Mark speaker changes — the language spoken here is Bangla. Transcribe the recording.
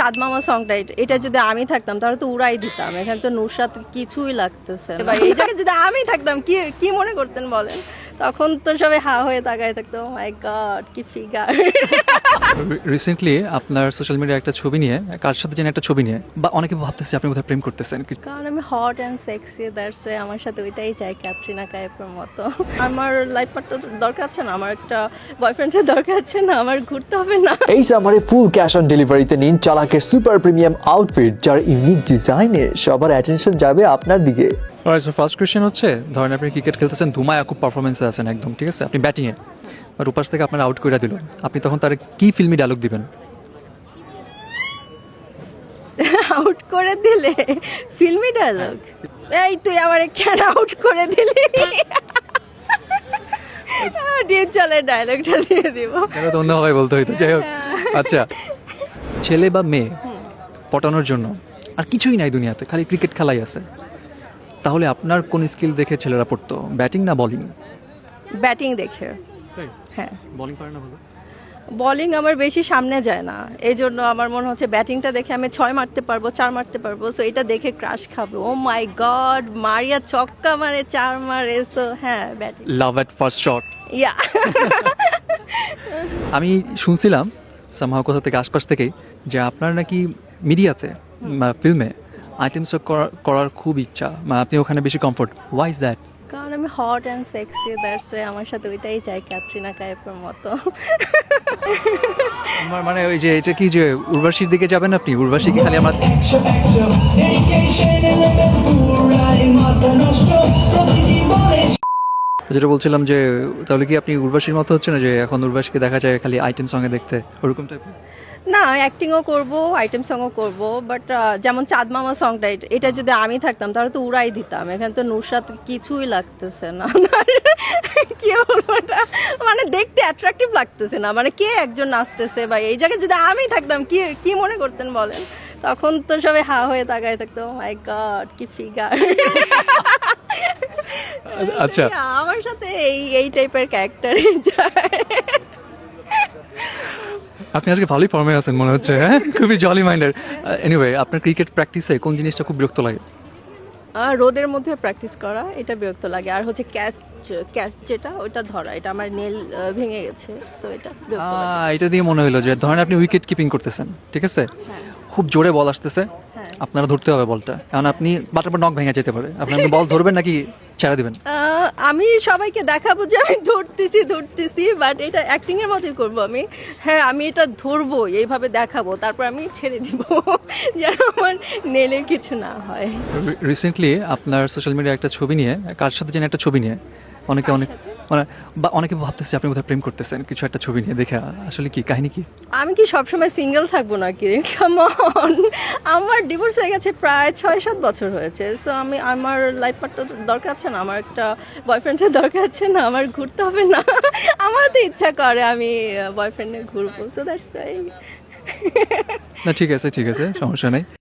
Speaker 1: চাঁদ মামা সংটা এটা যদি আমি থাকতাম তাহলে তো উড়াই দিতাম। এখানে তো নুরসাদ কিছুই লাগতেছে না। এই জায়গায় যদি আমি থাকতাম কি কি মনে করতেন বলেন? তখন তো সবাই হা হয়ে তাকায় থাকতো, মাই গড কি ফিগার।
Speaker 2: রিসেন্টলি আপনার সোশ্যাল মিডিয়ায় একটা ছবি নিয়ে, কার সাথে যেন একটা ছবি নিয়ে, বা অনেকে ভাবতেছে আপনি কোথায় প্রেম করতেছেন।
Speaker 1: কারণ আমি hot and sexy, that's why আমার সাথে ওইটাই চাই, ক্যাটরিনা কাইফের মতো। আমার লাইফ পার্টনার দরকার আছে না, আমার একটা বয়ফ্রেন্ডের দরকার আছে না, আমার ঘুরতে হবে না।
Speaker 3: এই সামারে ফুল ক্যাশ অন ডেলিভারিতে নিন চালাকের সুপার প্রিমিয়াম আউটফিট, যার ইউনিক ডিজাইনে সবার অ্যাটেনশন যাবে আপনার দিকে।
Speaker 2: ফার্স্ট কোয়েশ্চেন হচ্ছে, ধরেন আপনি ক্রিকেট খেলতেছেন, ধুমায় খুব পারফরমেন্সে আছেন একদম, ঠিক আছে, আপনি ব্যাটিংয়ে, আর উপাস থেকে আপনার আউট করে দিল, আপনি তখন তার কি ফিল্মি ডায়লগ দিবেন?
Speaker 1: আউট করে দিলে ফিল্মি ডায়লগ, এই তুই আমার কেন আউট করে দিলি, ডিপ চলে ডায়লগটা দিয়ে দিব।
Speaker 2: এটা তো অন্যভাবে বলতে হইতো, যাই হোক। আচ্ছা, ছেলে বা মেয়ে পটানোর জন্য আর কিছুই নাই দুনিয়াতে, খালি ক্রিকেট খেলাই আছে, তাহলে আপনার কোন স্কিল দেখে ছেলেরা পড়তো, ব্যাটিং না বলিং?
Speaker 1: ব্যাটিং দেখে। হ্যাঁ,
Speaker 2: বলিং পারে না ভালো?
Speaker 1: বলিং আমার বেশি সামনে যায় না, এই জন্য আমার মনে হচ্ছে ব্যাটিংটা দেখে আমি 6 মারতে পারবো, 4 মারতে পারবো, সো এটা দেখে ক্রাশ খাবো। ও মাই গড, মারিয়া ছক্কা মারে, 4 মারে, সো হ্যাঁ batting.
Speaker 2: Love at first shot.
Speaker 1: Yeah.
Speaker 2: আমি শুনছিলাম সামহাও কোথা থেকে, আশপাশ থেকেই, যে আপনার নাকি মিডিয়াতে ফিল্মে আইটেম সং করার খুব ইচ্ছা, আপনি ওখানে বেশি কমফোর্ট। Why is that?
Speaker 1: কারণ আমি hot and sexy, that's why আমার সাথে ওইটাই চাই, ক্যাটরিনা কাইফের মতো।
Speaker 2: আমার মানে ওই যে এটা কি, যে উর্বশীর দিকে যাবেন আপনি? উর্বশী কি খালি আমরা যেটা বলছিলাম, যে তাহলে কি আপনি উর্বশীর মতো হচ্ছে না, যে এখন উর্বশীকে দেখা যায় খালি আইটেম সঙ্গে দেখতে, ওরকম টাইপের?
Speaker 1: না, অ্যাক্টিংও করব, আইটেম সংও করব, বাট যেমন চাঁদ মামা সংটা এটা যদি আমি থাকতাম তাহলে তো উড়াই দিতাম। এখানে তো নুরসাদ কিছুই লাগতেছে না। কি বলবো এটা, মানে দেখতে অ্যাট্রাকটিভ লাগতেছে না, মানে কে একজন নাচতেছে, বা এই জায়গায় যদি আমি থাকতাম কি কি মনে করতেন বলেন? তখন তো সবাই হা হয়ে তাকায় থাকতো, মাই গড কি ফিগার।
Speaker 2: আচ্ছা,
Speaker 1: আমার সাথে এই টাইপের ক্যারেক্টারই যায়।
Speaker 2: আপনি আজকে ভালোই ফর্মে আছেন মনে হচ্ছে, হ্যাঁ, খুবই জলি মাইন্ডেড। এনিওয়ে, আপনার ক্রিকেট প্র্যাকটিসে কোন জিনিসটা খুব বিরক্ত লাগে?
Speaker 1: রোদের মধ্যে প্র্যাকটিস করা, এটা বিরক্ত লাগে। আর হচ্ছে ক্যাচ যেটা ওটা ধরা, এটা আমার নেল ভেঙে গেছে, সো এটা বিরক্ত লাগে।
Speaker 2: এটা দিয়ে মনে হলো যে ধরেন আপনি উইকেট কিপিং করতেছেন, ঠিক আছে, খুব জোরে বল আসতেছে, আপনারা ধরতে হবে বলটা, কারণ আপনি বাটার পর নখ ভেঙে যেতে পারে, আপনি বল ধরবেন নাকি ছেড়ে দিবেন?
Speaker 1: আমি সবাইকে দেখাবো যে আমি ধরতেছি, বাট এটা অ্যাক্টিং এর মতোই করবো আমি। হ্যাঁ, আমি এটা ধরবো, এইভাবে দেখাবো, তারপর আমি ছেড়ে দিব, যেন আমার নেলের কিছু না হয়।
Speaker 2: রিসেন্টলি আপনার সোশ্যাল মিডিয়ায় একটা ছবি নিয়ে, কার সাথে যেন একটা ছবি নিয়ে, অনেকে মানে বা অনেকে ভাবতেছে আপনি কোথায় প্রেম করতেছেন, কিছু একটা ছবি নিয়ে দেখে, আসলে কি কাহিনী কি?
Speaker 1: আমি কি সবসময় সিঙ্গেল থাকবো নাকি? কাম অন, আমার ডিভোর্স হয়ে গেছে প্রায় 6-7 বছর হয়েছে, সো আমি আমার লাইফ পার্টনার দরকার আছে না, আমার একটা বয়ফ্রেন্ডের দরকার আছে না, আমার ঘুরতে হবে না। আমার তো ইচ্ছা করে আমি বয়ফ্রেন্ডে ঘুরবো, সো দ্যাটস ওয়াই।
Speaker 2: না ঠিক আছে, সমস্যা নেই।